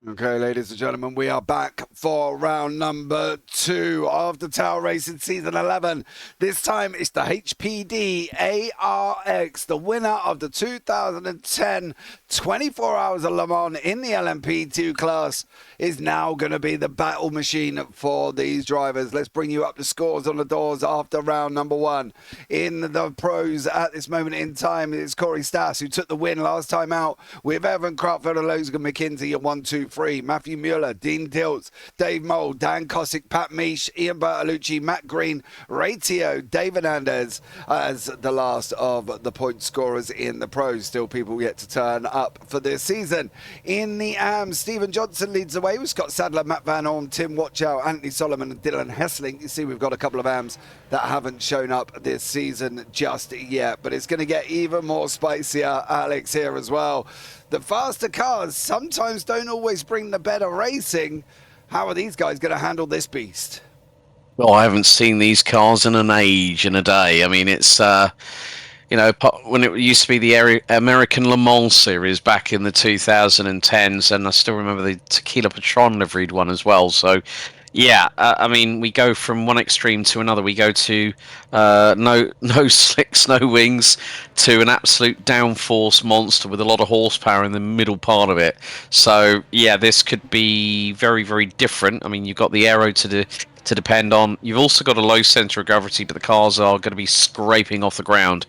Okay, ladies and gentlemen, we are back for round number 2 of the Tower Racing Season 11. This time it's the HPD ARX, the winner of the 2010 24 Hours of Le Mans in the LMP2 class, is now going to be the battle machine for these drivers. Let's bring you up the scores on the doors after round number 1. In the pros at this moment in time, it's Corey Stas, who took the win last time out, with Evan Crautfeld and Logan McKinsey at 1, 2, 3. Matthew Mueller, Dean Diltz, Dave Mole, Dan Kosick, Pat Misch, Ian Bertolucci, Matt Green, Ray Teo, David Hernandez as the last of the point scorers in the pros. Still people yet to turn up for this season. In the AMs, Stephen Johnson leads the way with Scott Sadler, Matt Van Orm, Tim Watchow, Anthony Solomon and Dylan Hessling. You see we've got a couple of AMs that haven't shown up this season just yet, but it's going to get even more spicier, Alex, here as well. The faster cars sometimes don't always bring the better racing. How are these guys going to handle this beast? Well, I haven't seen these cars in an age and a day. I mean, it's, when it used to be the American Le Mans series back in the 2010s, and I still remember the Tequila Patron liveried one as well. So, yeah, I mean, we go from one extreme to another. We go to no slicks, no wings, to an absolute downforce monster with a lot of horsepower in the middle part of it. So, yeah, this could be very, very different. I mean, you've got the aero to depend on. You've also got a low centre of gravity, but the cars are going to be scraping off the ground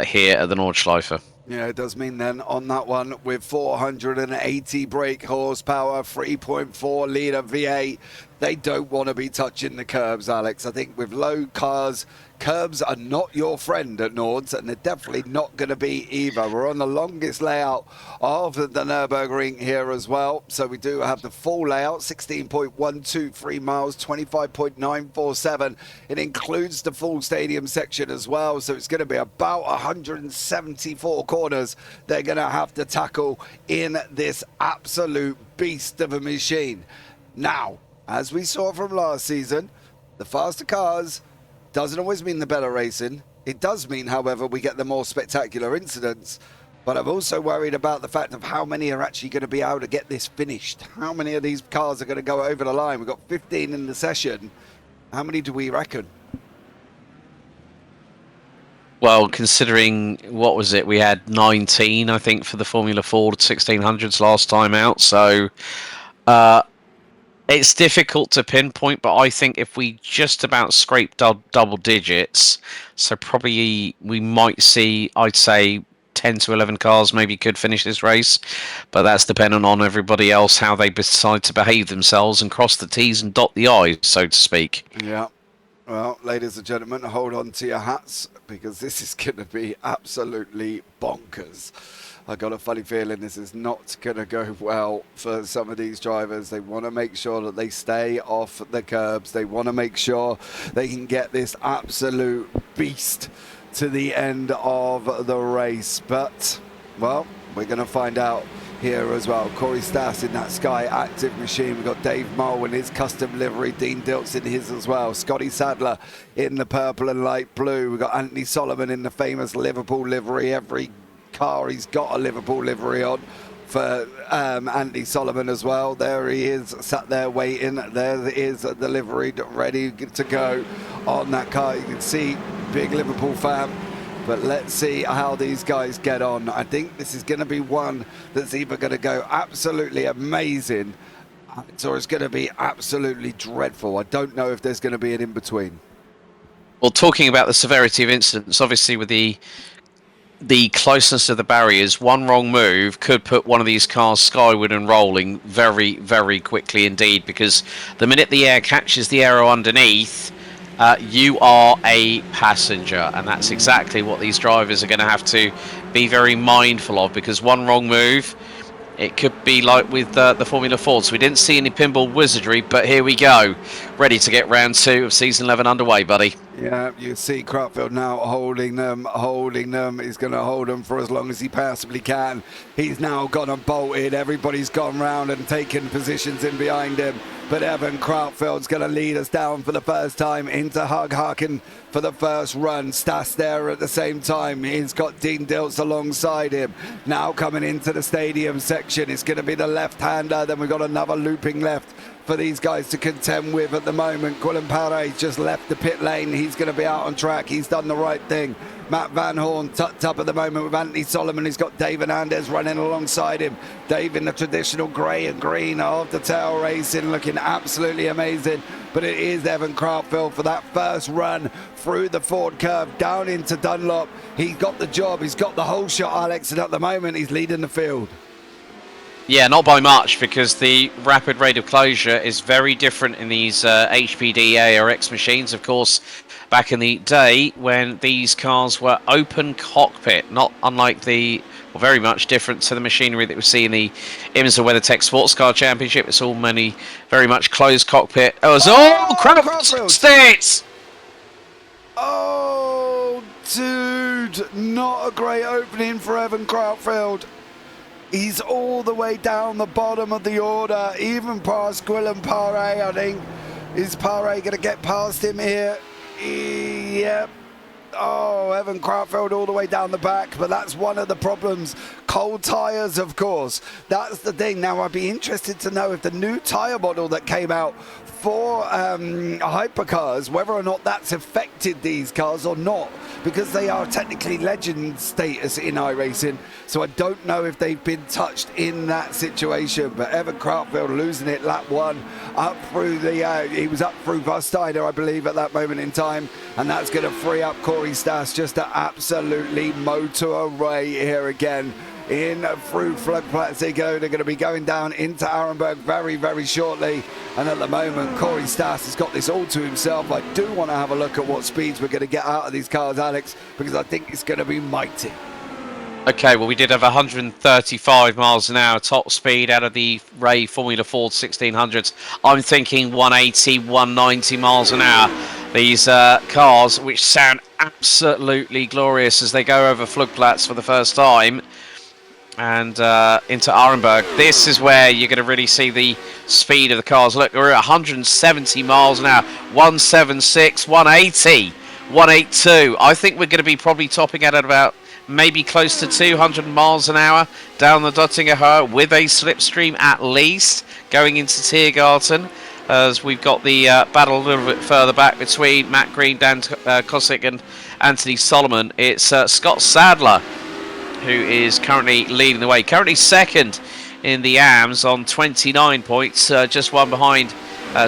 here at the Nordschleife. Yeah, it does mean then on that one with 480 brake horsepower, 3.4 litre V8, they don't want to be touching the curbs, Alex. I think with low cars, curbs are not your friend at Nords, and they're definitely not going to be either. We're on the longest layout of the Nurburgring here as well. So we do have the full layout, 16.123 miles, 25.947. It includes the full stadium section as well. So it's going to be about 174 corners they're going to have to tackle in this absolute beast of a machine. Now, as we saw from last season, the faster cars doesn't always mean the better racing. It does mean, however, we get the more spectacular incidents. But I'm also worried about the fact of how many are actually going to be able to get this finished. How many of these cars are going to go over the line? We've got 15 in the session. How many do we reckon? Well, considering, what was it? We had 19, I think, for the Formula Ford 1600s last time out. So it's difficult to pinpoint, but I think if we just about scrape double digits, so probably we might see, I'd say, 10 to 11 cars maybe could finish this race, but that's dependent on everybody else, how they decide to behave themselves and cross the T's and dot the I's, so to speak. Yeah. Well, ladies and gentlemen, hold on to your hats because this is going to be absolutely bonkers. I got a funny feeling this is not going to go well for some of these drivers. They want to make sure that they stay off the curbs. They want to make sure they can get this absolute beast to the end of the race. But, well, we're going to find out here as well. Corey Stas in that Sky Active machine. We've got Dave Mole in his custom livery. Dean Diltz in his as well. Scotty Sadler in the purple and light blue. We've got Anthony Solomon in the famous Liverpool livery. Every car he's got a Liverpool livery on for Andy Solomon as well. There he is, sat there waiting. There is the livery ready to go on that car. You can see big Liverpool fan. But let's see how these guys get on. I think this is going to be one that's either going to go absolutely amazing or it's going to be absolutely dreadful. I don't know if there's going to be an in-between. Well, talking about the severity of incidents, obviously with the closeness of the barriers, one wrong move could put one of these cars skyward and rolling very, very quickly indeed, because the minute the air catches the aero underneath, you are a passenger, and that's exactly what these drivers are going to have to be very mindful of, because one wrong move, it could be like with the Formula Ford. So we didn't see any pinball wizardry, but here we go, ready to get round 2 of season 11 underway, buddy. Yeah, you see Crutfield now holding them. He's going to hold them for as long as he possibly can. He's now gone and bolted. Everybody's gone round and taken positions in behind him. But Evan Crutfield's going to lead us down for the first time into Hug Harkin for the first run. Stas there at the same time. He's got Dean Dilts alongside him. Now coming into the stadium section, it's going to be the left-hander. Then we've got another looping left for these guys to contend with at the moment. Quillen Paré just left the pit lane. He's going to be out on track. He's done the right thing. Matt Van Horn tucked up at the moment with Anthony Solomon. He's got Dave Hernandez running alongside him. Dave in the traditional grey and green of the tail racing, looking absolutely amazing. But it is Evan Crutfield for that first run through the Ford curve down into Dunlop. He's got the job. He's got the whole shot, Alex, and at the moment he's leading the field. Yeah, not by much, because the rapid rate of closure is very different in these HPD ARX machines. Of course, back in the day when these cars were open cockpit, not unlike well, very much different to the machinery that we see in the IMSA WeatherTech Sports Car Championship. It's all very much closed cockpit. Crutfield! It! Oh, dude, not a great opening for Evan Crutfield. He's all the way down the bottom of the order, even past Quillen Paré, I think. Is Paré going to get past him here? Yep. Oh, Evan Crutfield all the way down the back, but that's one of the problems. Cold tyres, of course. That's the thing. Now, I'd be interested to know if the new tyre model that came out for hypercars, whether or not that's affected these cars or not, because they are technically legend status in iRacing. So I don't know if they've been touched in that situation. But Evan Crutfield losing it lap one up through the, he was up through Busteiner, I believe, at that moment in time. And that's going to free up Corey Stas just to absolutely motor away here again. In through floodplains they go. They're going to be going down into Arenberg very, very shortly. And at the moment, Corey Stas has got this all to himself. I do want to have a look at what speeds we're going to get out of these cars, Alex, because I think it's going to be mighty. Okay, well, we did have 135 miles an hour top speed out of the Ray Formula Ford 1600s. I'm thinking 180, 190 miles an hour. These cars, which sound absolutely glorious as they go over floodplaats for the first time and into Arenberg. This is where you're going to really see the speed of the cars. Look, we're at 170 miles an hour, 176, 180, 182. I think we're going to be probably topping out at about maybe close to 200 miles an hour down the Dottinger Höhe with a slipstream at least going into Tiergarten, as we've got the battle a little bit further back between Matt Green, Dan Kosick and Anthony Solomon. It's Scott Sadler who is currently leading the way, currently second in the AMS on 29 points, just one behind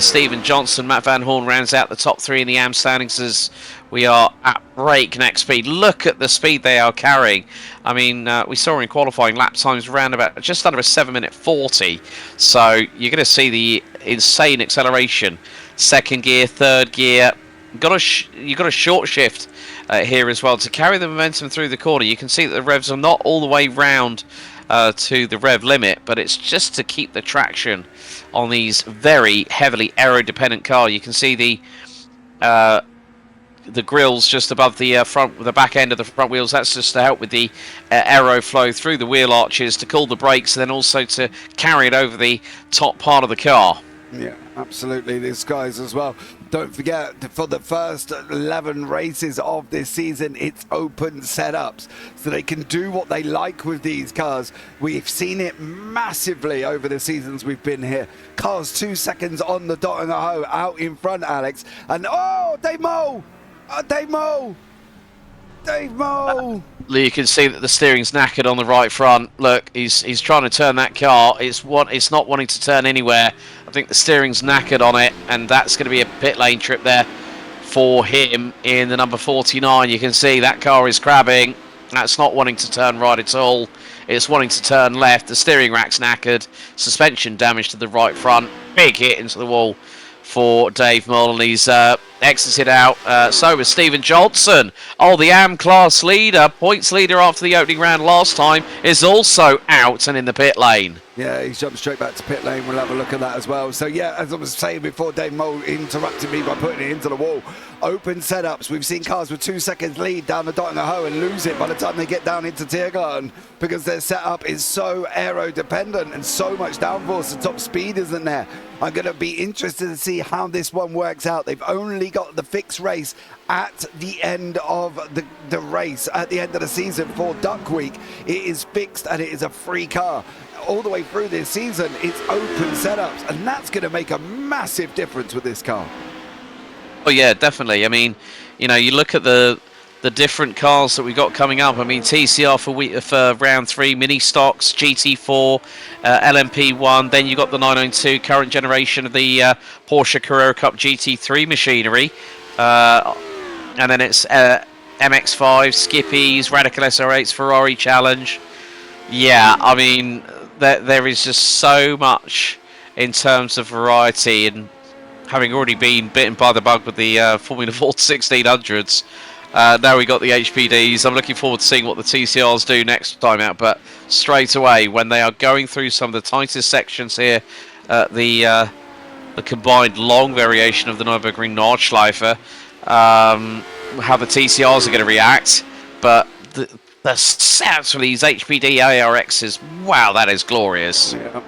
Stephen Johnson. Matt Van Horn rounds out the top three in the AMS standings as we are at breakneck speed. Look at the speed they are carrying. I mean, we saw in qualifying lap times around about just under a 7-minute 40. So you're going to see the insane acceleration. Second gear, third gear. You've got a short shift here as well to carry the momentum through the corner. You can see that the revs are not all the way round to the rev limit, but it's just to keep the traction on these very heavily aero-dependent car. You can see the grills just above the the back end of the front wheels. That's just to help with the aero flow through the wheel arches, to cool the brakes, and then also to carry it over the top part of the car. Yeah, absolutely. These guys as well. Don't forget, for the first 11 races of this season, it's open setups, so they can do what they like with these cars. We've seen it massively over the seasons we've been here. Cars 2 seconds on the dot and a hoe out in front, Alex. And oh, Dave Moe! Dave Moe! Dave Moe! You can see that the steering's knackered on the right front. Look, he's trying to turn that car. It's not wanting to turn anywhere. I think the steering's knackered on it, and that's going to be a pit lane trip there for him in the number 49. You can see that car is crabbing. That's not wanting to turn right at all. It's wanting to turn left. The steering rack's knackered. Suspension damage to the right front. Big hit into the wall for Dave Mull, and he's exited out. So was Stephen Johnson. Oh, the AM class leader, points leader after the opening round last time, is also out and in the pit lane. Yeah, he's jumped straight back to pit lane. We'll have a look at that as well. So, yeah, as I was saying before, Dave Mole interrupted me by putting it into the wall. Open setups. We've seen cars with 2 seconds lead down the Dottingham and lose it by the time they get down into Tiergarten because their setup is so aero-dependent and so much downforce. The top speed isn't there. I'm going to be interested to see how this one works out. They've only got the fixed race at the end of the race, at the end of the season for Duck Week. It is fixed and it is a free car. All the way through this season, it's open setups, and that's going to make a massive difference with this car. Oh yeah, definitely. I mean, you know, you look at the different cars that we've got coming up. I mean, TCR for round 3, mini stocks, GT4, LMP1. Then you got the 992 current generation of the Porsche Carrera Cup GT3 machinery, and then it's MX5, Skippies, Radical SR8s, Ferrari Challenge. Yeah, I mean, there is just so much in terms of variety, and having already been bitten by the bug with the Formula Ford 1600s, now we got the HPDs. I'm looking forward to seeing what the TCRs do next time out, but straight away, when they are going through some of the tightest sections here, the combined long variation of the Nurburgring Nordschleife, how the TCRs are going to react, but the sounds for these HPD ARXs, wow, that is glorious. Yeah,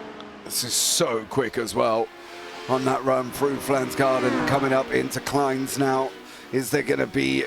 this is so quick as well on that run through Flansgarden, coming up into Kleins now. Is there going to be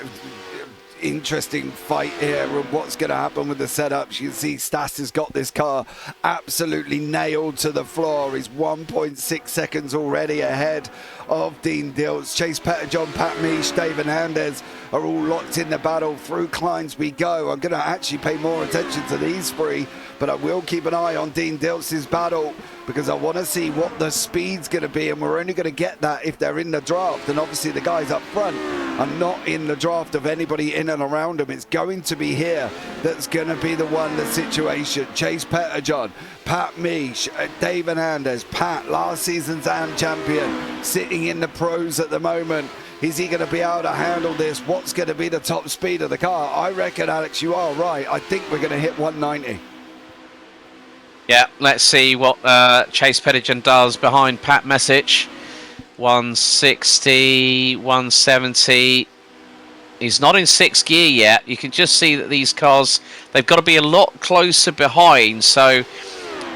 interesting fight here and what's going to happen with the setups? You can see Stas has got this car absolutely nailed to the floor. He's 1.6 seconds already ahead of Dean Dilts. Chase Petterjohn, Pat Misch, Dave Hernandez are all locked in the battle. Through Kleins we go. I'm going to actually pay more attention to these three, but I will keep an eye on Dean Dilts' battle because I want to see what the speed's going to be, and we're only going to get that if they're in the draft. And obviously the guys up front are not in the draft of anybody in and around them. It's going to be here that's going to be the one, the situation. Chase Petterjohn, Pat Misch, Dave Hernandez. Pat, last season's AM champion, sitting in the pros at the moment. Is he going to be able to handle this? What's going to be the top speed of the car? I reckon, Alex, you are right. I think we're going to hit 190. Yeah, let's see what Chase Petterjohn does behind Pat Messich. 160, 170. He's not in 6th gear yet. You can just see that these cars, they've got to be a lot closer behind. So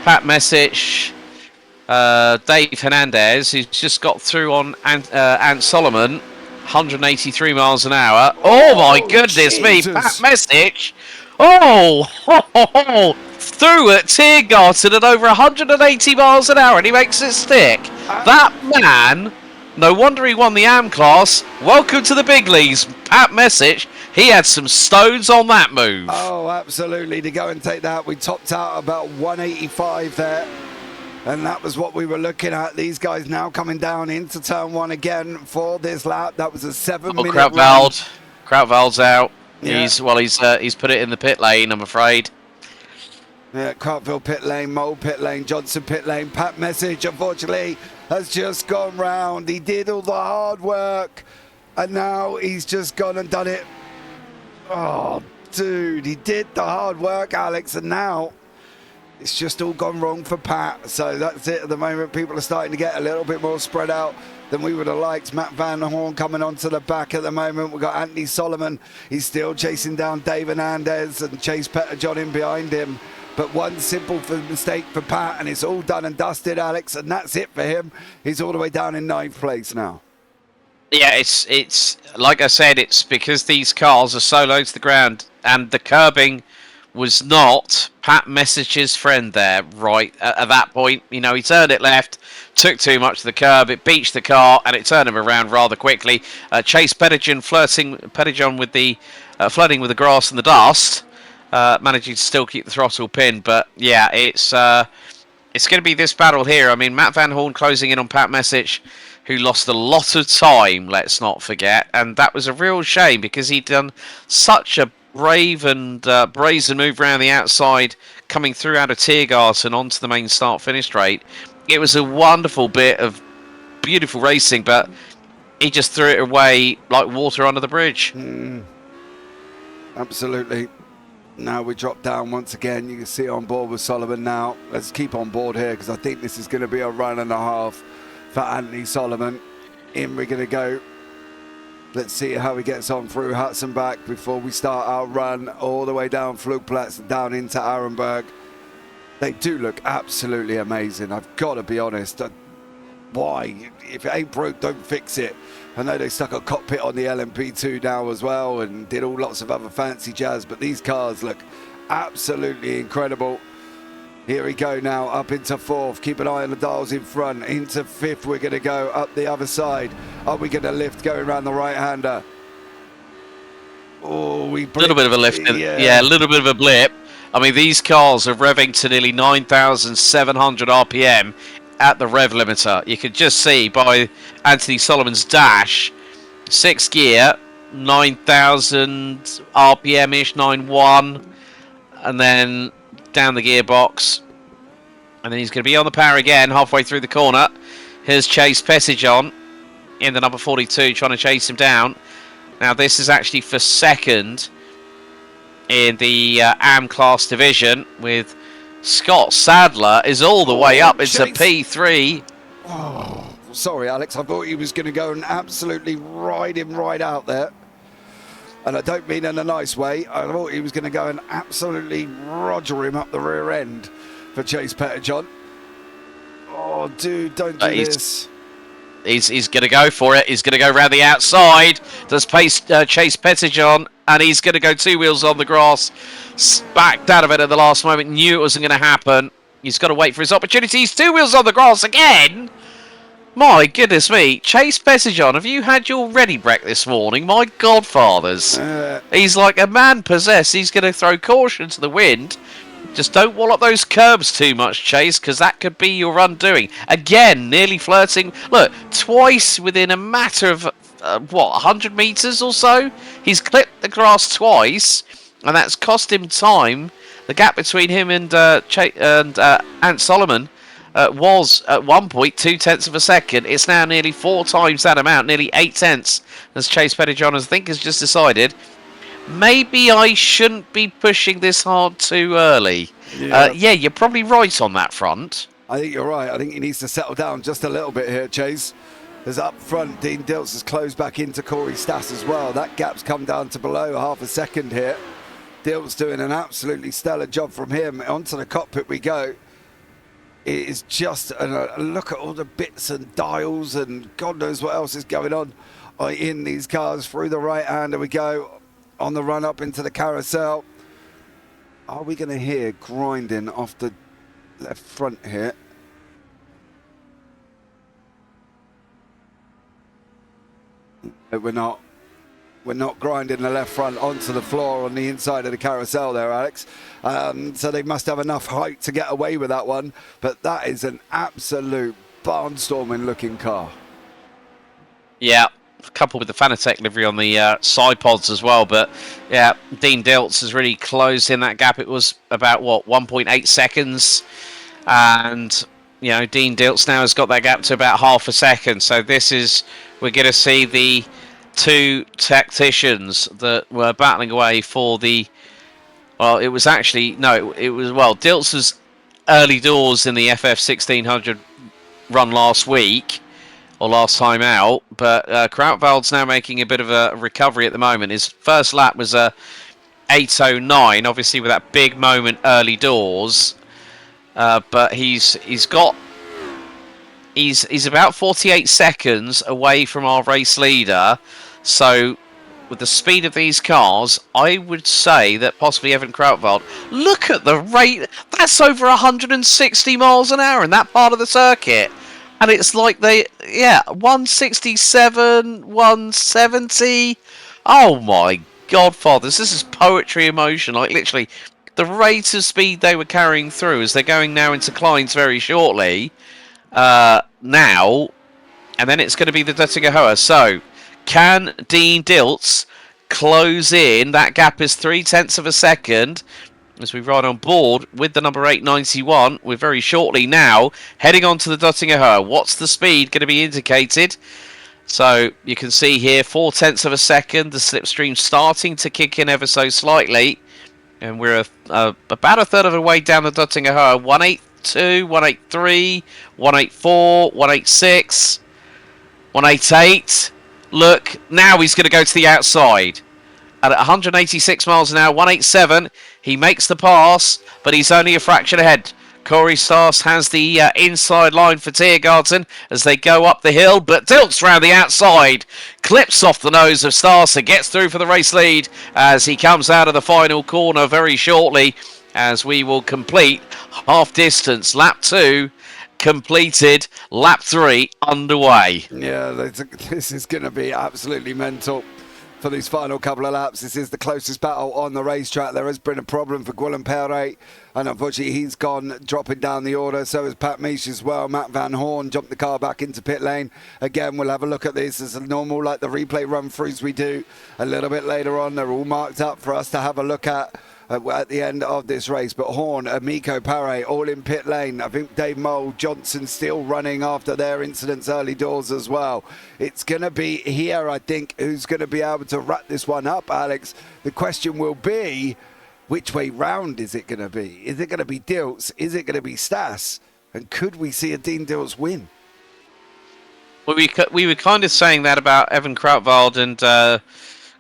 Pat Messich, Dave Hernandez, who's just got through on Ant Solomon, 183 miles an hour. Oh my goodness me, Pat Messich. Through at Tiergarten at over 180 miles an hour, and he makes it stick. That man, no wonder he won the AM class. Welcome to the big leagues, Pat Messich. He had some stones on that move. Oh, absolutely. To go and take that, we topped out about 185 there. And that was what we were looking at. These guys now coming down into turn 1 again for this lap. That was a 7-minute run. Krautvald's out. Yeah. He's put it in the pit lane, I'm afraid. Yeah, Cartville pit lane, Mole pit lane, Johnson pit lane. Pat Messich, unfortunately, has just gone round. He did all the hard work, and now he's just gone and done it. Oh, dude, he did the hard work, Alex, and now it's just all gone wrong for Pat. So that's it at the moment. People are starting to get a little bit more spread out than we would have liked. Matt Van Horn coming onto the back at the moment. We've got Anthony Solomon. He's still chasing down Dave Hernandez and Chase Petterjohn in behind him. But one simple mistake for Pat, and it's all done and dusted, Alex, and that's it for him. He's all the way down in 9th place now. Yeah, it's like I said, it's because these cars are so low to the ground, and the curbing was not Pat Messich's friend there, right? At that point, you know, he turned it left, took too much to the curb, it beached the car, and it turned him around rather quickly. Chase Petterjohn flirting with the grass and the dust. Managing to still keep the throttle pinned, but yeah, it's going to be this battle here. I mean, Matt Van Horn closing in on Pat Messich, who lost a lot of time, let's not forget, and that was a real shame because he'd done such a brave and brazen move around the outside, coming through out of Tiergarten onto the main start-finish straight. It was a wonderful bit of beautiful racing, but he just threw it away like water under the bridge. Absolutely. Now we drop down once again. You can see on board with Solomon now. Let's keep on board here because I think this is going to be a run and a half for Anthony Solomon. In we're going to go. Let's see how he gets on through Hudson back before we start our run all the way down Flugplatz and down into Arenberg. They do look absolutely amazing. I've got to be honest. Why? If it ain't broke, don't fix it. I know they stuck a cockpit on the LMP2 now as well and did all lots of other fancy jazz, but these cars look absolutely incredible. Here we go now, up into fourth. Keep an eye on the dials in front. Into fifth, we're going to go up the other side. Are we going to lift going around the right-hander? Oh, we blipped. A little bit of a lift. Yeah, a little bit of a blip. I mean, these cars are revving to nearly 9,700 RPM at the rev limiter. You can just see by Anthony Solomon's dash, 6th gear, 9,000 RPM-ish, 9.1, and then down the gearbox, and then he's going to be on the power again halfway through the corner. Here's Chase Pettijohn in the number 42 trying to chase him down. Now this is actually for second in the AM class division, with Scott Sadler is all the way up into P3. Oh, sorry, Alex. I thought he was going to go and absolutely ride him right out there. And I don't mean in a nice way. I thought he was going to go and absolutely roger him up the rear end for Chase Pettijohn. Oh, dude, don't do this. He's going to go for it. He's going to go round the outside. Does Chase Pettijohn, and he's going to go 2 wheels on the grass. Backed out of it at the last moment. Knew it wasn't going to happen. He's got to wait for his opportunities. 2 wheels on the grass again. My goodness me. Chase Pettijohn, have you had your ready break this morning? My godfathers. He's like a man possessed. He's going to throw caution to the wind. Just don't wall up those curbs too much, Chase, because that could be your undoing. Again, nearly flirting. Look, twice within a matter of, 100 metres or so? He's clipped the grass twice, and that's cost him time. The gap between him and Ant Solomon was at one point 0.2 of a second. It's now nearly 4 times that amount, nearly 8 tenths, as Chase Pettijohn, I think, has just decided. Maybe I shouldn't be pushing this hard too early. Yeah, you're probably right on that front. I think you're right. I think he needs to settle down just a little bit here, Chase. There's up front, Dean Dilts has closed back into Corey Stas as well. That gap's come down to below half a second here. Dilts doing an absolutely stellar job from him. Onto the cockpit we go. It is just a look at all the bits and dials and God knows what else is going on in these cars. Through the right hander we go. On the run up into the carousel. Are we going to hear grinding off the left front here? We're not grinding the left front onto the floor on the inside of the carousel there, Alex. So they must have enough height to get away with that one. But that is an absolute barnstorming looking car. Yeah. Coupled with the Fanatec livery on the side pods as well, but yeah, Dean Dilts has really closed in that gap. It was about 1.8 seconds, and you know, Dean Dilts now has got that gap to about half a second. So we're going to see the 2 tacticians that were battling away for the. Well, it was Dilts' early doors in the FF 1600 run last week. Or last time out, but Krautwald's now making a bit of a recovery at the moment. His first lap was a 8:09, obviously with that big moment early doors, but he's about 48 seconds away from our race leader. So with the speed of these cars, I would say that possibly Evan Krautwald. Look at the rate. That's over 160 miles an hour in that part of the circuit. And it's like 167, 170. Oh my godfathers, this is poetry in motion. Like literally, the rate of speed they were carrying through as they're going now into Kleins very shortly. Now, and then it's going to be the Duttinger-Hoa. So, can Dean Dilts close in? That gap is 0.3 of a second. As we ride on board with the number 891, we're very shortly now heading on to the Duttinger-Hoa. What's the speed going to be indicated? So you can see here 4/10 of a second, the slipstream starting to kick in ever so slightly, and we're about a third of the way down the Duttinger Hoe. 182, 183, 184, 186, 188. Look, now he's going to go to the outside. And at 186 miles an hour, 187, he makes the pass, but he's only a fraction ahead. Corey Stas has the inside line for Tiergarten as they go up the hill, but tilts round the outside, clips off the nose of Stas and gets through for the race lead as he comes out of the final corner very shortly, as we will complete half distance. Lap 2 completed, lap 3 underway. Yeah, this is going to be absolutely mental for these final couple of laps. This is the closest battle on the racetrack. There has been a problem for Guillaume Perret, and unfortunately he's gone dropping down the order. So has Pat Misch as well. Matt Van Horn jumped the car back into pit lane. Again, we'll have a look at this as normal, like the replay run-throughs we do a little bit later on. They're all marked up for us to have a look at the end of this race. But Horn, Amico, Paré, all in pit lane. I think Dave Mole, Johnson still running after their incidents early doors as well. It's going to be here, I think, who's going to be able to wrap this one up, Alex. The question will be, which way round is it going to be? Is it going to be Dilts? Is it going to be Stas? And could we see a Dean Dilts win? Well, we were kind of saying that about Evan Krautwald and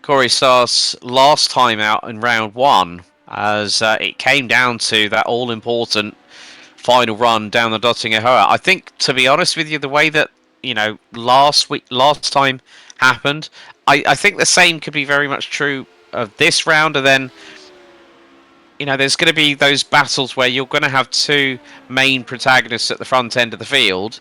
Corey Stas last time out in round 1, as it came down to that all-important final run down the Dottinger Hoe. I think, to be honest with you, the way that last time happened, I think the same could be very much true of this round. And then there's going to be those battles where you're going to have two main protagonists at the front end of the field,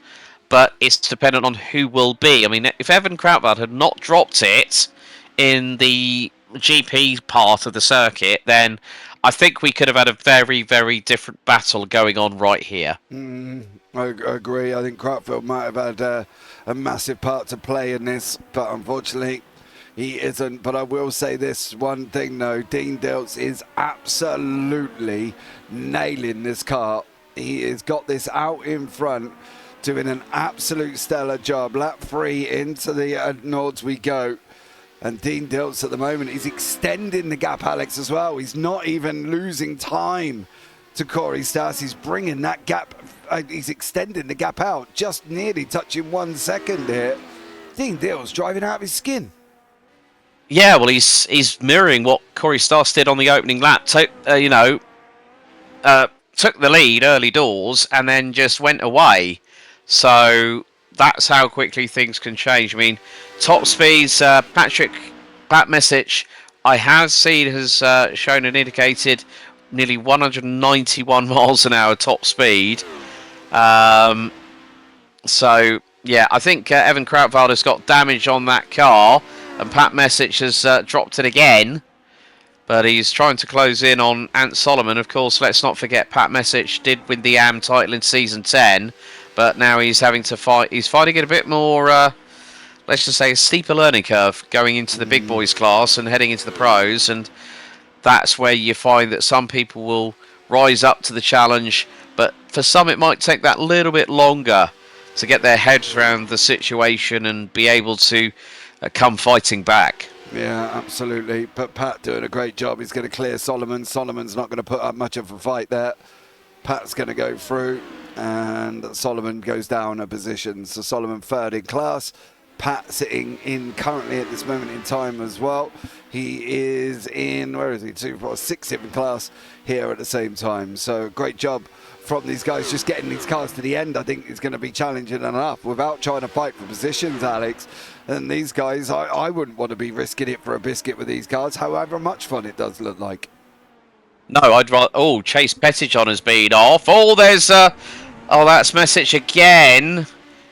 but it's dependent on who will be. I mean, if Evan Krautwald had not dropped it in the GP part of the circuit, then I think we could have had a very, very different battle going on right here. I agree. I think Krautwald might have had a massive part to play in this, but unfortunately he isn't. But I will say this one thing though, Dean Dilts is absolutely nailing this car. He has got this out in front, doing an absolute stellar job. Lap 3 into the Nords we go. And Dean Dilts at the moment, he's extending the gap, Alex, as well. He's not even losing time to Corey Stas. He's bringing that gap, he's extending the gap out, just nearly touching 1 second here. Dean Dilts driving out of his skin. Yeah, well, he's mirroring what Corey Stas did on the opening lap. Took the lead early doors and then just went away. So that's how quickly things can change. I mean, top speeds, Pat Messich, I have seen has shown and indicated nearly 191 miles an hour top speed. So, yeah, I think Evan Krautwald has got damage on that car, and Pat Messich has dropped it again. But he's trying to close in on Ant Solomon. Of course, let's not forget Pat Messich did win the AM title in Season 10. But now he's having to fight. He's fighting it a bit more, let's just say, a steeper learning curve going into the big boys class and heading into the pros. And that's where you find that some people will rise up to the challenge. But for some, it might take that little bit longer to get their heads around the situation and be able to come fighting back. Yeah, absolutely. But Pat doing a great job. He's going to clear Solomon. Solomon's not going to put up much of a fight there. Pat's going to go through, and Solomon goes down a position. So Solomon third in class. Pat sitting in currently at this moment in time as well. He is in, where is he? 2, 4, 6 in class here at the same time. So great job from these guys just getting these cars to the end. I think is going to be challenging enough without trying to fight for positions, Alex. And these guys, I wouldn't want to be risking it for a biscuit with these cars, however much fun it does look like. No, I'd rather. Oh, Chase Pettijohn has been off. Oh, there's that's Messich again,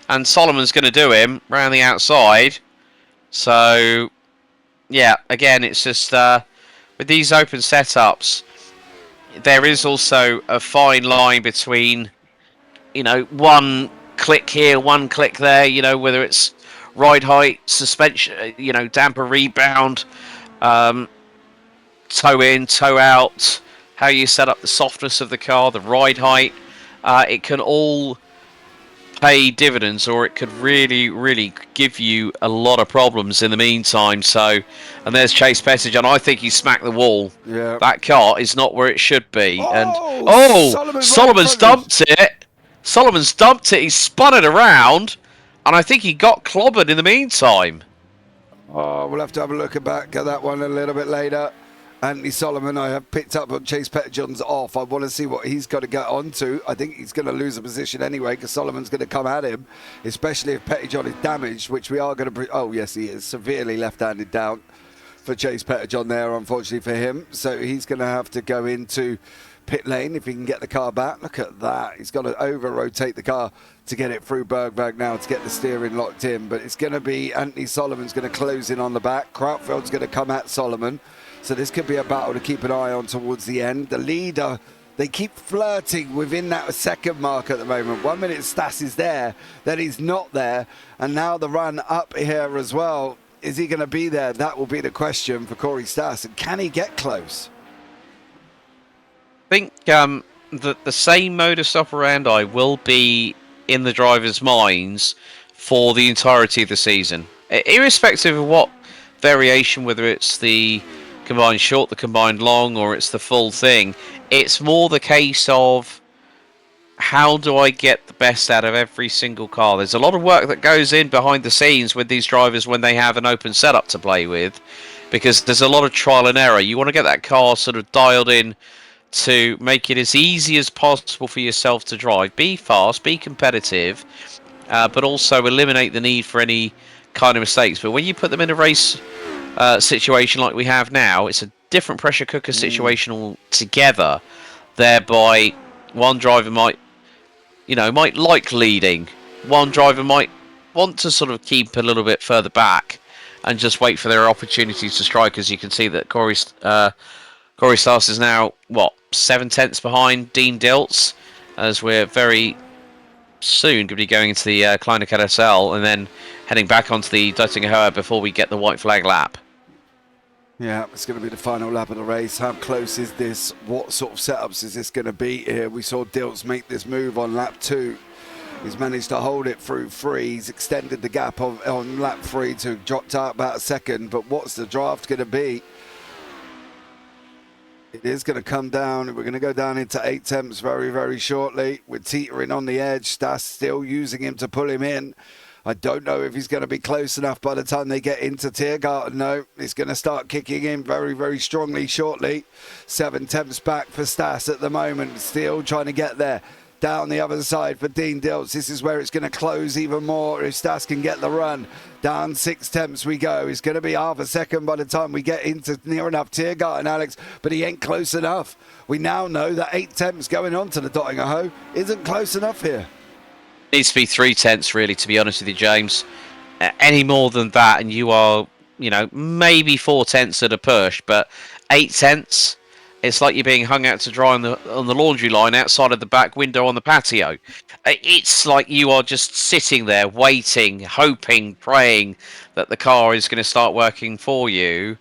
and Solomon's going to do him round the outside. So, yeah, again, it's just with these open setups, there is also a fine line between, one click here, one click there. Whether it's ride height, suspension, damper rebound, toe in, toe out, how you set up the softness of the car, the ride height. It can all pay dividends, or it could really give you a lot of problems in the meantime. So, and there's Chase Pettigrew, and I think he smacked the wall. Yeah. That car is not where it should be. And Oh, Solomon right in Solomon's front of him. dumped it. Solomon's dumped it. He spun it around, and I think he got clobbered in the meantime. Oh, we'll have to have a look back at that one a little bit later. Anthony Solomon, I have picked up on Chase Pettijohn's off. I want to see what he's got to get onto. I think he's going to lose a position anyway because Solomon's going to come at him, especially if Pettijohn is damaged, which we are going to... Oh, yes, he is severely left-handed down for Chase Pettijohn there, unfortunately for him. So he's going to have to go into pit lane if he can get the car back. Look at that. He's got to over-rotate the car to get it through Bergberg now to get the steering locked in. But it's going to be Anthony Solomon's going to close in on the back. Krautfeld's going to come at Solomon. So this could be a battle to keep an eye on towards the end. The leader, they keep flirting within that second mark at the moment. 1 minute Stas is there, then he's not there. And now the run up here as well. Is he going to be there? That will be the question for Corey Stas. And can he get close? I think that the same modus operandi will be in the drivers' minds for the entirety of the season. Irrespective of what variation, whether it's the combined short, the combined long, or it's the full thing, it's more the case of how do I get the best out of every single car. There's a lot of work that goes in behind the scenes with these drivers when they have an open setup to play with, because there's a lot of trial and error. You want to get that car sort of dialed in to make it as easy as possible for yourself to drive. Be fast, be competitive, but also eliminate the need for any kind of mistakes. But when you put them in a race situation like we have now, it's a different pressure cooker situation altogether. Thereby, one driver might like leading. One driver might want to sort of keep a little bit further back and just wait for their opportunities to strike. As you can see that Corey Stas is now, 7/10 behind Dean Diltz, as we're very soon going to be going into the Kleiner Carousel and then heading back onto the Döttinger before we get the white flag lap. Yeah, it's going to be the final lap of the race. How close is this? What sort of setups is this going to be here? We saw Diltz make this move on lap 2. He's managed to hold it through 3. He's extended the gap on lap 3 to dropped out about a second. But what's the draft going to be? It is going to come down. We're going to go down into 8 temps very, very shortly. We're teetering on the edge. Stas still using him to pull him in. I don't know if he's going to be close enough by the time they get into Tiergarten. No, he's going to start kicking in very, very strongly shortly. 7 temps back for Stas at the moment. Still trying to get there. Down the other side for Dean Diltz. This is where it's going to close even more if Stas can get the run. Down 6 temps we go. It's going to be half a second by the time we get into near enough Tiergarten, Alex, but he ain't close enough. We now know that 8 temps going on to the Döttinger isn't close enough here. Needs to be 3 tenths, really, to be honest with you, James. Any more than that, and you are, maybe 4 tenths at a push, but 8 tenths, it's like you're being hung out to dry on the laundry line outside of the back window on the patio. It's like you are just sitting there waiting, hoping, praying that the car is going to start working for you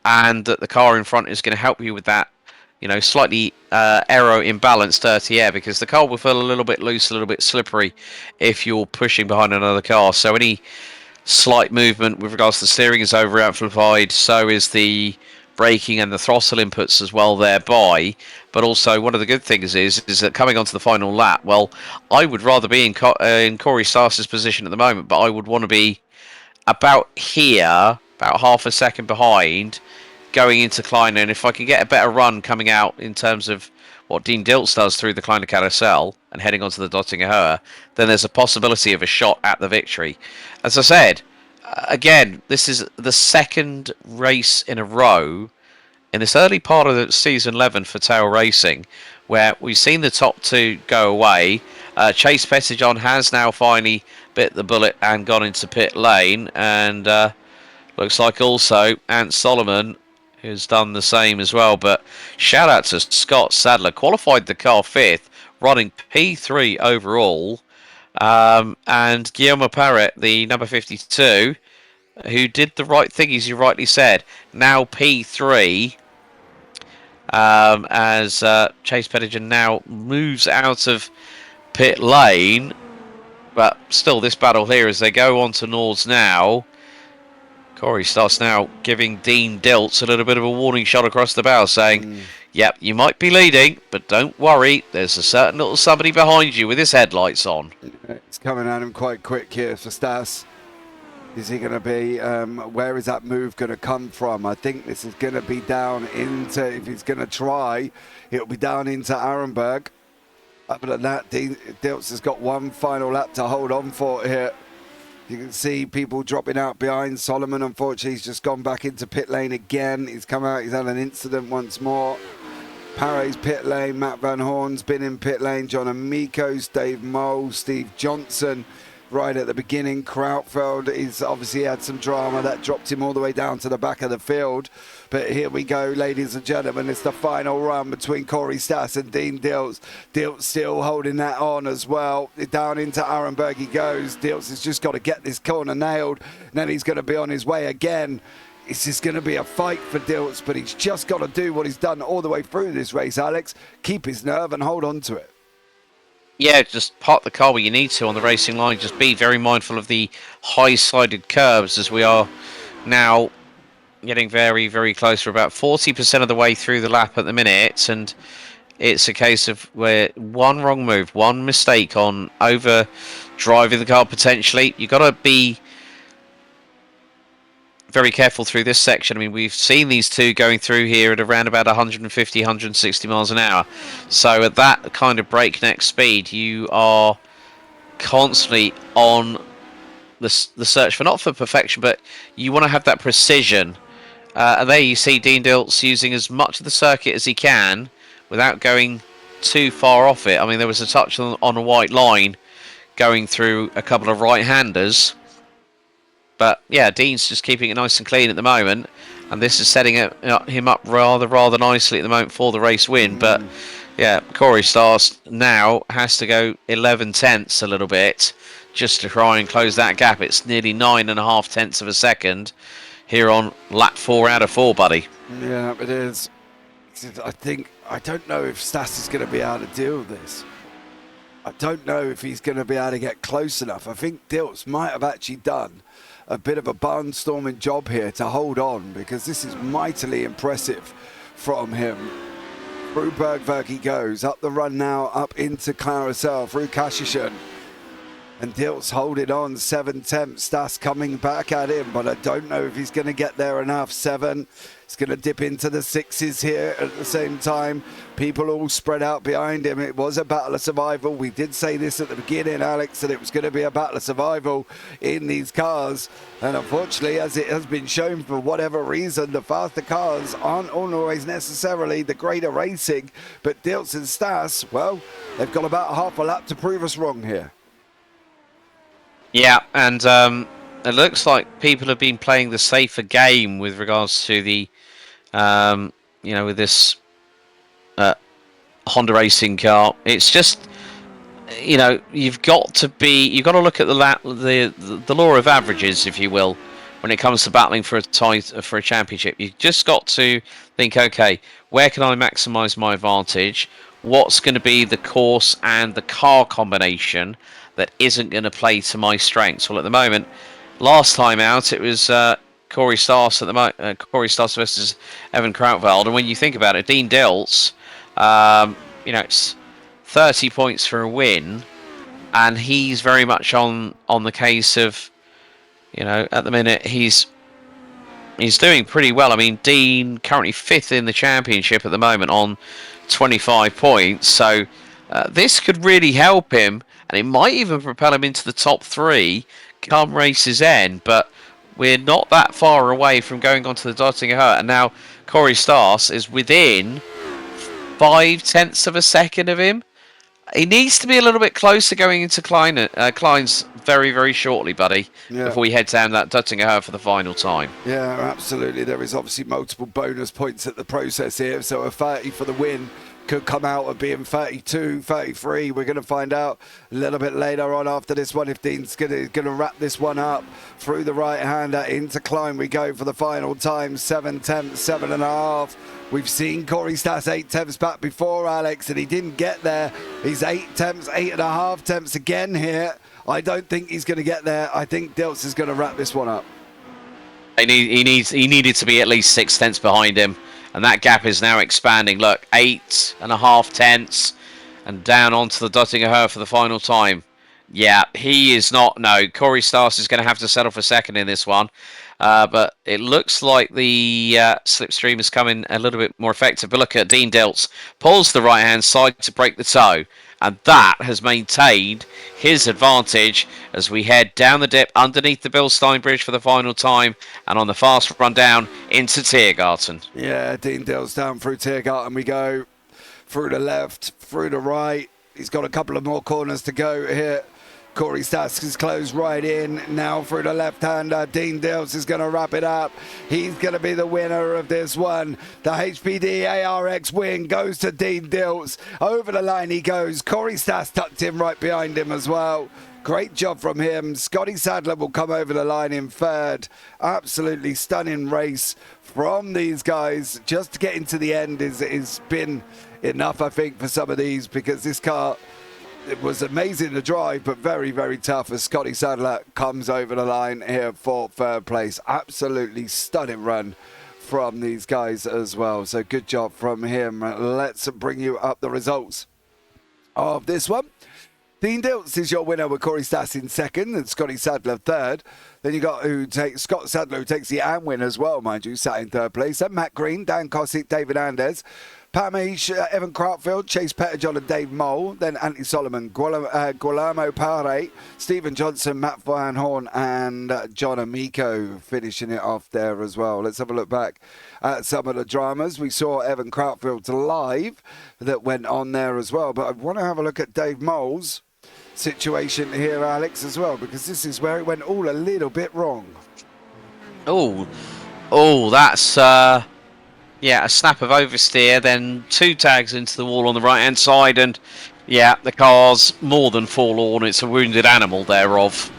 and that the car in front is going to help you with that, slightly aero imbalanced dirty air, because the car will feel a little bit loose, a little bit slippery if you're pushing behind another car. So any slight movement with regards to the steering is over amplified, so is the braking and the throttle inputs as well thereby. But also one of the good things is that coming onto the final lap, well, I would rather be in Corey Stas' position at the moment, but I would want to be about here, about half a second behind, going into Kleiner, and if I can get a better run coming out in terms of what Dean Diltz does through the Kleiner Carousel and heading onto the Döttinger, then there's a possibility of a shot at the victory. As I said, again, this is the second race in a row in this early part of the season 11 for Tail Racing where we've seen the top 2 go away. Chase Pettijohn has now finally bit the bullet and gone into pit lane, and looks like also Ant Solomon who's done the same as well. But shout out to Scott Sadler, qualified the car 5th, running P3 overall. And Guillermo Parfitt, the number 52, who did the right thing, as you rightly said, now P3, as Chase Pettijohn now moves out of pit lane. But still, this battle here, as they go on to Nords now, Corey starts now giving Dean Dilts a little bit of a warning shot across the bow, saying, yep, you might be leading, but don't worry, there's a certain little somebody behind you with his headlights on. It's coming at him quite quick here for Stas. Is he going to be, where is that move going to come from? I think this is going to be down into, if he's going to try, it'll be down into Arenberg. Other than that, Dilts has got one final lap to hold on for here. You can see people dropping out behind. Solomon, unfortunately, he's just gone back into pit lane again. He's come out, he's had an incident once more. Parry's pit lane, Matt Van Horn's been in pit lane, John Amicos, Dave Mole, Steve Johnson. Right at the beginning, Krautfeld is obviously had some drama that dropped him all the way down to the back of the field. But here we go, ladies and gentlemen. It's the final run between Corey Stas and Dean Dilts. Dilts still holding that on as well. Down into Arenberg he goes. Dilts has just got to get this corner nailed. And then he's going to be on his way again. It's just going to be a fight for Dilts, but he's just got to do what he's done all the way through this race, Alex. Keep his nerve and hold on to it. Yeah, just park the car where you need to on the racing line. Just be very mindful of the high-sided curves, as we are now getting very, very close. We're about 40% of the way through the lap at the minute, and it's a case of where one wrong move, one mistake on over driving the car potentially. You've got to be very careful through this section. I mean, we've seen these two going through here at around about 150, 160 miles an hour. So at that kind of breakneck speed, you are constantly on the search for, not for perfection, but you want to have that precision. And there you see Dean Dilts using as much of the circuit as he can without going too far off it. I mean, there was a touch on a white line going through a couple of right-handers. But yeah, Dean's just keeping it nice and clean at the moment, and this is setting him up rather nicely at the moment for the race win. But yeah, Corey Stas now has to go 11 tenths a little bit just to try and close that gap. It's nearly 9.5 tenths of a second here on lap 4 out of 4, buddy. Yeah, it is. I don't know if Stas is going to be able to deal with this. I don't know if he's going to be able to get close enough. I think Dilts might have actually done a bit of a barnstorming job here to hold on, because this is mightily impressive from him. Through Bergwerk he goes, up the run now, up into Claricel, through Kashishan. And Dilts holding on, 7 tenths. Stas coming back at him, but I don't know if he's going to get there enough. 7. It's going to dip into the 6s here at the same time. People all spread out behind him. It was a battle of survival. We did say this at the beginning, Alex, that it was going to be a battle of survival in these cars. And unfortunately, as it has been shown, for whatever reason, the faster cars aren't always necessarily the greater racing. But Dilts and Stas, well, they've got about half a lap to prove us wrong here. Yeah, and it looks like people have been playing the safer game with regards to the, with this Honda racing car. It's just, you've got to look at the law of averages, if you will, when it comes to battling for a championship. You've just got to think, okay, where can I maximise my advantage? What's going to be the course and the car combination that isn't going to play to my strengths? Well, at the moment, last time out, it was Corey Stas Corey Stas versus Evan Krautfeld. And when you think about it, Dean Dilts, it's 30 points for a win, and he's very much on the case of, at the minute he's doing pretty well. I mean, Dean currently 5th in the championship at the moment on 25 points, so this could really help him, and it might even propel him into the top 3 come race's end. But we're not that far away from going on to the Dottinger Hurt, and now Corey Stas is within 5 tenths of a second of him. He needs to be a little bit closer going into Klein's very, very shortly, buddy, before we head down that Dottinger Hurt for the final time. Yeah, absolutely. There is obviously multiple bonus points at the process here, so a 30 for the win could come out of being 32, 33. We're going to find out a little bit later on after this one if Dean's going to wrap this one up. Through the right-hander into Klein we go for the final time. 7 tenths, 7.5. We've seen Corey Stas 8 tenths back before, Alex, and he didn't get there. He's 8 tenths, 8.5 tenths again here. I don't think he's going to get there. I think Dilts is going to wrap this one up. He needed to be at least 6 tenths behind him, and that gap is now expanding. Look, 8.5 tenths, and down onto the Dottinger Her for the final time. Yeah, he is not. No, Corey Stas is going to have to settle for second in this one. But it looks like the slipstream is coming a little bit more effective. But look at Dean Dilts, pulls the right hand side to break the toe. And that has maintained his advantage as we head down the dip underneath the Bilstein Bridge for the final time and on the fast run down into Tiergarten. Yeah, Dean Dilts down through Tiergarten. We go through the left, through the right. He's got a couple of more corners to go here. Corey Stas is closed right in now through the left-hander. Dean Dilts is going to wrap it up. He's going to be the winner of this one. The HPD ARX win goes to Dean Dilts. Over the line he goes. Corey Stas tucked in right behind him as well. Great job from him. Scotty Sadler will come over the line in third. Absolutely stunning race from these guys. Just to get into the end is been enough, I think, for some of these, because this car, it was amazing to drive, but very, very tough as Scotty Sadler comes over the line here for third place. Absolutely stunning run from these guys as well. So good job from him. Let's bring you up the results of this one. Dean Dilts is your winner with Corey Stas in second and Scotty Sadler third. Then you got Scott Sadler, who takes the AM win as well, mind you, sat in third place. Then Matt Green, Dan Kossick, David Andes, Pamish, Evan Crautfield, Chase Petterjohn and Dave Mole. Then Anthony Solomon, Guillermo Paré, Stephen Johnson, Matt Van Horn and John Amico finishing it off there as well. Let's have a look back at some of the dramas. We saw Evan Crautfield's live that went on there as well. But I want to have a look at Dave Mole's situation here, Alex, as well, because this is where it went all a little bit wrong. That's yeah, a snap of oversteer, then 2 tags into the wall on the right hand side, and yeah, the car's more than forlorn. It's a wounded animal thereof.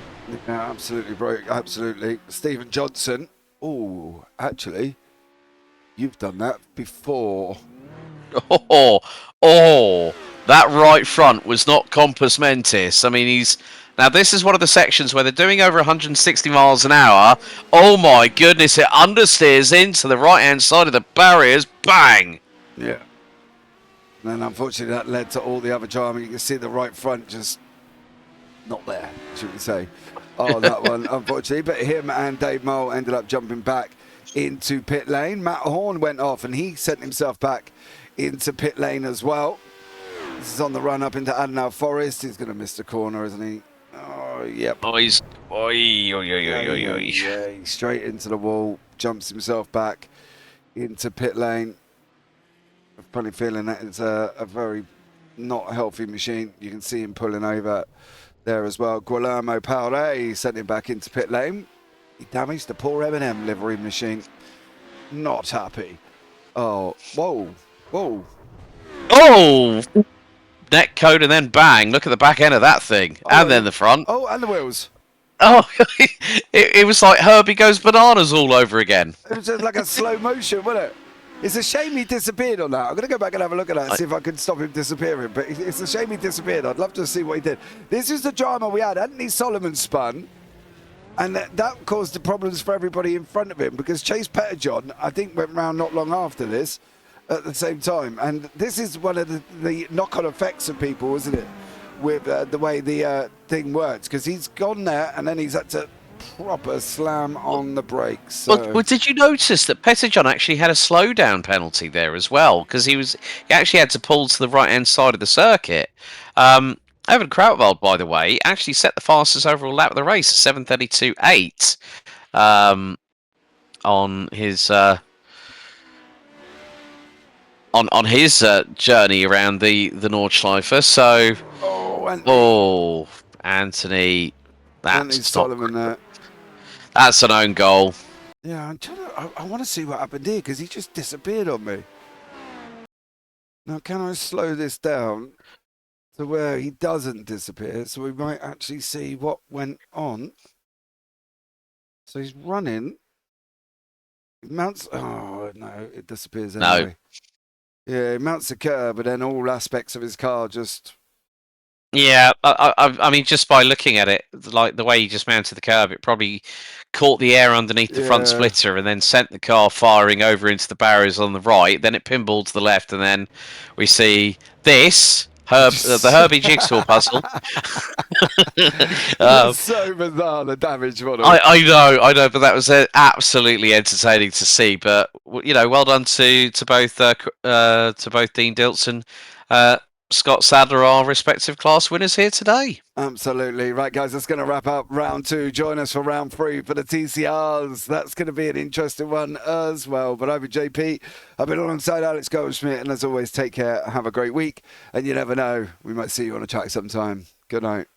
Yeah, absolutely, bro. Absolutely. Stephen Johnson. Oh, actually, you've done that before. That right front was not compos mentis. I mean, now this is one of the sections where they're doing over 160 miles an hour. Oh my goodness, it understeers into the right-hand side of the barriers. Bang! Yeah. And then unfortunately that led to all the other drama. You can see the right front just not there, should we say. Oh, that one, unfortunately. But him and Dave Mole ended up jumping back into pit lane. Matt Horn went off and he sent himself back into pit lane as well. This is on the run up into Adenauer Forest. He's going to miss the corner, isn't he? Oh, yep. Oh, he's straight into the wall. Jumps himself back into pit lane. A funny feeling that it's a very not healthy machine. You can see him pulling over there as well. Guillermo Paure sent him back into pit lane. He damaged the poor M&M livery machine. Not happy. Oh, whoa. Oh! Neck code and then bang. Look at the back end of that thing. And then the front. Oh, and the wheels. Oh, it was like Herbie Goes Bananas all over again. It was just like a slow motion, wasn't it? It's a shame he disappeared on that. I'm going to go back and have a look at that and see if I can stop him disappearing. But it's a shame he disappeared. I'd love to see what he did. This is the drama we had. Anthony Solomon spun. And that caused the problems for everybody in front of him, because Chase Petterjohn, I think, went round not long after this at the same time. And this is one of the knock-on effects of people, isn't it, with the way the thing works, because he's gone there and then he's had to proper slam on the brakes. So. Well, did you notice that Petterjohn actually had a slowdown penalty there as well, because he actually had to pull to the right-hand side of the circuit. Evan Krautwald, by the way, actually set the fastest overall lap of the race, 7:32.8, on his on his journey around the Nordschleife. So, Anthony, that's Solomon. That's an own goal. Yeah, I want to see what happened here, because he just disappeared on me. Now, can I slow this down to where he doesn't disappear, so we might actually see what went on? So he's running. He mounts. Oh no, it disappears anyway. No. Yeah, he mounts the curb, but then all aspects of his car just Yeah, I mean, just by looking at it, like the way he just mounted the curb, it probably caught the air underneath the front Yeah. splitter and then sent the car firing over into the barriers on the right. Then it pinballed to the left, and then we see this the Just Herbie jigsaw puzzle. That's um, so bizarre, the damage model. I know, but that was absolutely entertaining to see. But well done to both Dean Diltz and Scott Sadler, our respective class winners here today. Absolutely. Right, guys, that's going to wrap up round 2. Join us for round 3 for the TCRs. That's going to be an interesting one as well. But I've been JP. I've been alongside Alex Goldschmidt. And as always, take care. Have a great week. And you never know, we might see you on a track sometime. Good night.